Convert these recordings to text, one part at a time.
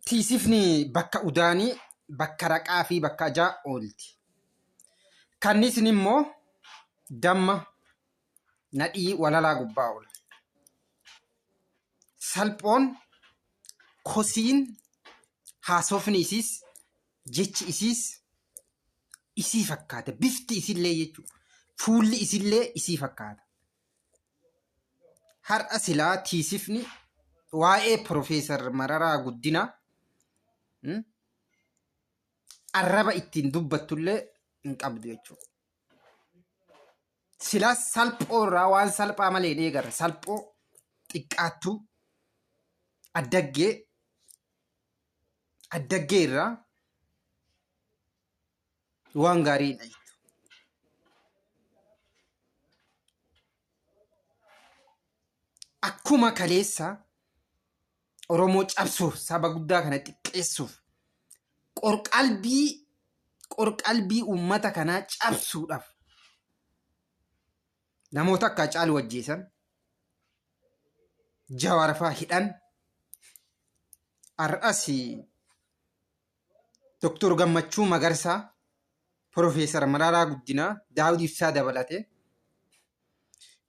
Tiisifni bakka udaanii, bakka raqaa fi bakka ajaa oolti. Kannisni immoo damma nadhii walalaa gubbaa oola. Salphoon kosiin haasofni isiis jechi isiis isii fakkaata. Bifti isillee jechuudha. Fuulli isillee isii fakkaata. Har'a silaa tiisifni waa'ee Profeesar Mararaa Guddinaa arraba ittiin dubbattullee hin qabdu jechuudha. Silaa salphoo irraa waan salphaa malee deegarra. Salphoo xiqqaattuu addaggee irraa waan gaarii dha. Akkuma kaleessa Oromoo cabsuuf saba guddaa kana xiqqeessuuf qorqalbii uummata kanaa cabsuudhaaf namoota akka Hacaaluu ajjeesan, Jawaar fa'aa hidhan, har'as Dr. Gammachuu Magarsaa, Profeesar Mararaa Guddinaa, Daawud Ibsaa dabalatee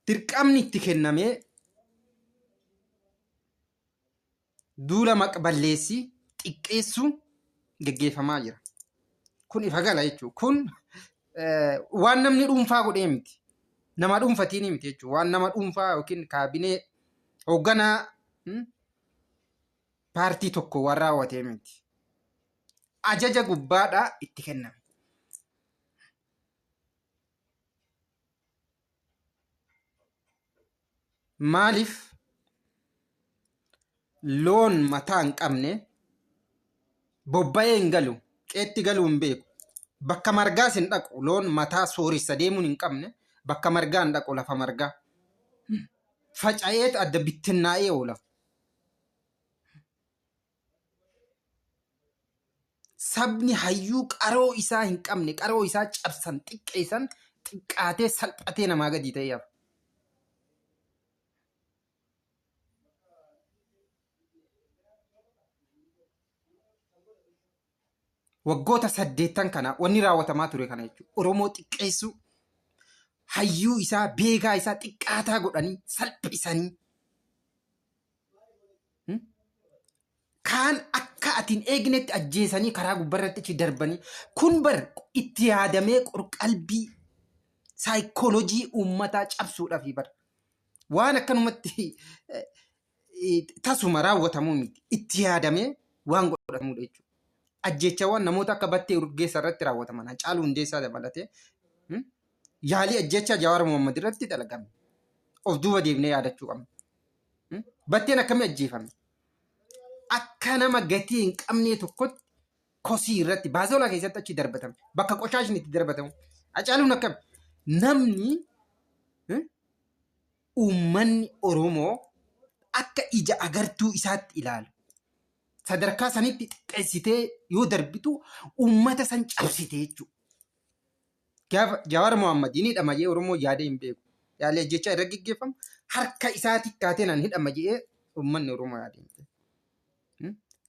dirqamni itti kennamee duula maqballeessii xiqqeessuu geggeeffamaa jira. Kun ifa gala jechuudha. Kun waan namni dhuunfaa godhee miti. Nama dhuunfatiin miti jechuudha. Waan nama dhuunfaa yookiin kaabinee hoogganaa paartii tokko waan raawwatee miti. Ajaja gubbaadhaa itti kenname. Maaliif loon mataa hin qabne bobba'ee hin galu, qeetti galuu hin beeku, bakka margaas hin dhaqu, loon mataa sooressa deemuun hin qabne bakka margaa hin dhaqu, lafa margaa faca'eet adda bittinnaa'ee oola. Sabni hayyuu qaroo isaa hin qabne, qaroo isaa cabsan, xiqqeessan, xiqqaatee salphatee namaa gadi ta'ee hafa. Waggoota 8 kana wanni raawwatamaa ture kana jechuudha. Oromoo xiqqeessuu, hayyuu isaa, beekaa isaa xiqqaataa godhanii salphisanii kaan akka atiin eegnetti ajjeesanii karaa gubbarratti achi darbanii kun bar itti yaadamee qorqalbii saayikoolojii uummataa cabsuudhaaf bar waan akkanumatti tasuma raawwatamuu miti. Itti yaadamee waan godhatamudha jechuudha. Ajjechawwan namoota akka Battee Urgeessaa irratti raawwataman, Hacaaluu Hundeessaa dabalatee yaalii ajjechaa Jawaar Mohammad irratti dalagame. Of duuba deebinee yaadachuu qabna. Batteen akkamii ajjeefame? Akka nama gatii hin qabne tokkotti kosii irratti Baazoolaa keessatti achi darbatame. Bakka qoshaashni itti darbatamu. Hacaaluun akkam namni uummanni Oromoo akka ija agartuu isaatti ilaalu. Sadarkaa sanitti xiqqeessitee yoo darbitu uummata san cabsite jechuudha. Jawaar Mohammad ni hidhama jedhee Oromoo yaadee hin beeku. Yaalii ajjechaa irra gaggeeffamu harka isaatti kaatee nan hidhama jedhee uummanni Oromoo yaadee hin beeku.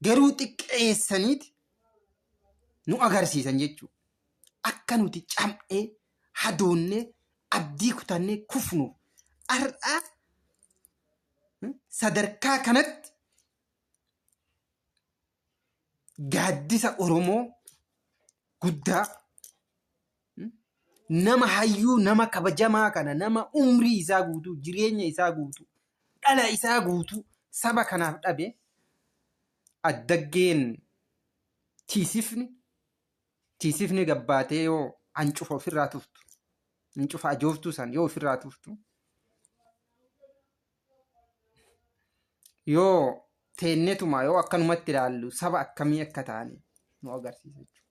Garuu xiqqeessaniiti nu agarsiisan jechuudha. Akka nuti cam'ee, hadoonnee, abdii kutannee kufnuuf har'a sadarkaa kanatti gaaddisa Oromoo guddaa nama hayyuu, nama kabajamaa kana, nama umrii isaa guutuu, jireenya isaa guutuu, dhala isaa guutuu saba kanaaf dhabe addaggeen tiisifni gabbaatee yoo hancufa ofirraa tuftu, hancufa ajooftuu san yoo ofirraa tuftu, yoo teennetuma yoo akkanumatti ilaallu saba akkamii akka ta'anii nu agarsiisa jechuudha.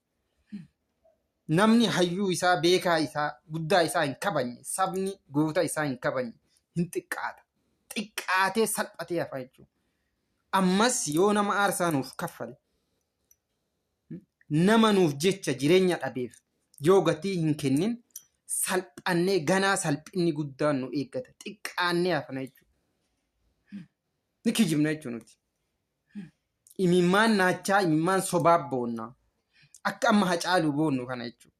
Namni hayyuu isaa, beekaa isaa, guddaa isaa hin kabajne, sabni goota isaa hin kabajne hin xiqqaata. Xiqqaatee salphatee hafa jechuudha. Ammas yoo nama aarsaa nuuf kaffale, nama nuuf jecha jireenya dhabeef yoo gatii hin kennin salphannee ganaa salphinni guddaan nu eeggata. Xiqqaannee hafna jechuudha. Ni kijibna jechuudha nuti. imimmaan naachaa imimmaan sobaa boonna akka amma Hacaaluu boonnu kana jechuudha.